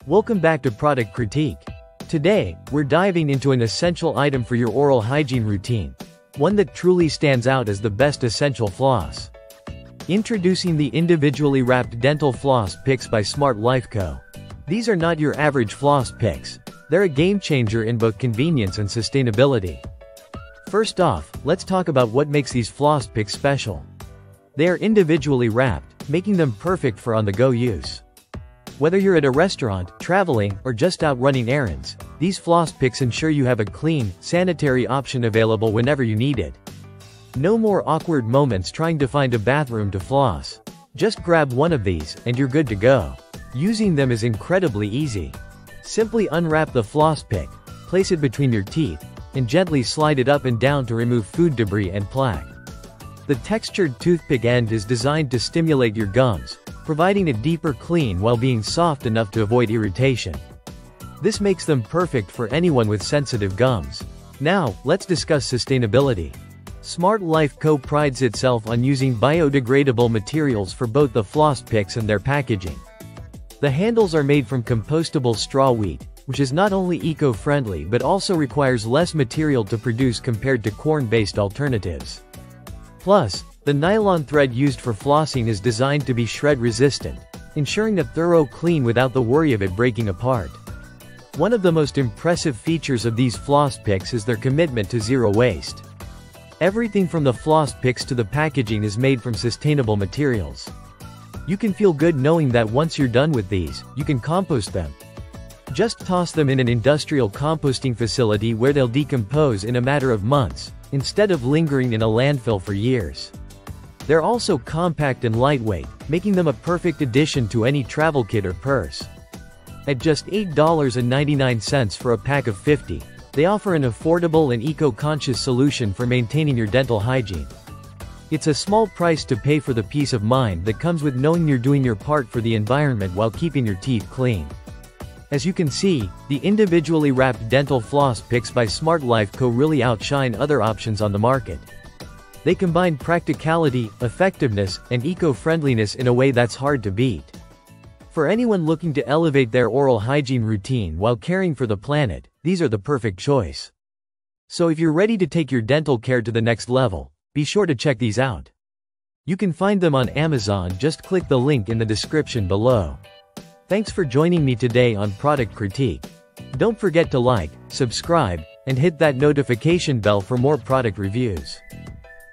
Welcome back to Product Critique. Today, we're diving into an essential item for your oral hygiene routine. One that truly stands out as the best essential floss. Introducing the individually wrapped dental floss picks by SMARTLIFECO. These are not your average floss picks. They're a game changer in both convenience and sustainability. First off, let's talk about what makes these floss picks special. They are individually wrapped, making them perfect for on-the-go use. Whether you're at a restaurant, traveling, or just out running errands, these floss picks ensure you have a clean, sanitary option available whenever you need it. No more awkward moments trying to find a bathroom to floss. Just grab one of these, and you're good to go. Using them is incredibly easy. Simply unwrap the floss pick, place it between your teeth, and gently slide it up and down to remove food debris and plaque. The textured toothpick end is designed to stimulate your gums, providing a deeper clean while being soft enough to avoid irritation. This makes them perfect for anyone with sensitive gums. Now, let's discuss sustainability. SMARTLIFECO prides itself on using biodegradable materials for both the floss picks and their packaging. The handles are made from compostable straw wheat, which is not only eco-friendly but also requires less material to produce compared to corn-based alternatives. Plus, the nylon thread used for flossing is designed to be shred-resistant, ensuring a thorough clean without the worry of it breaking apart. One of the most impressive features of these floss picks is their commitment to zero waste. Everything from the floss picks to the packaging is made from sustainable materials. You can feel good knowing that once you're done with these, you can compost them. Just toss them in an industrial composting facility where they'll decompose in a matter of months, instead of lingering in a landfill for years. They're also compact and lightweight, making them a perfect addition to any travel kit or purse. At just $8.99 for a pack of 50, they offer an affordable and eco-conscious solution for maintaining your dental hygiene. It's a small price to pay for the peace of mind that comes with knowing you're doing your part for the environment while keeping your teeth clean. As you can see, the individually wrapped dental floss picks by SMARTLIFECO really outshine other options on the market. They combine practicality, effectiveness, and eco-friendliness in a way that's hard to beat. For anyone looking to elevate their oral hygiene routine while caring for the planet, these are the perfect choice. So if you're ready to take your dental care to the next level, be sure to check these out. You can find them on Amazon, just click the link in the description below. Thanks for joining me today on Product Critique. Don't forget to like, subscribe, and hit that notification bell for more product reviews.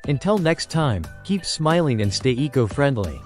Until next time, keep smiling and stay eco-friendly.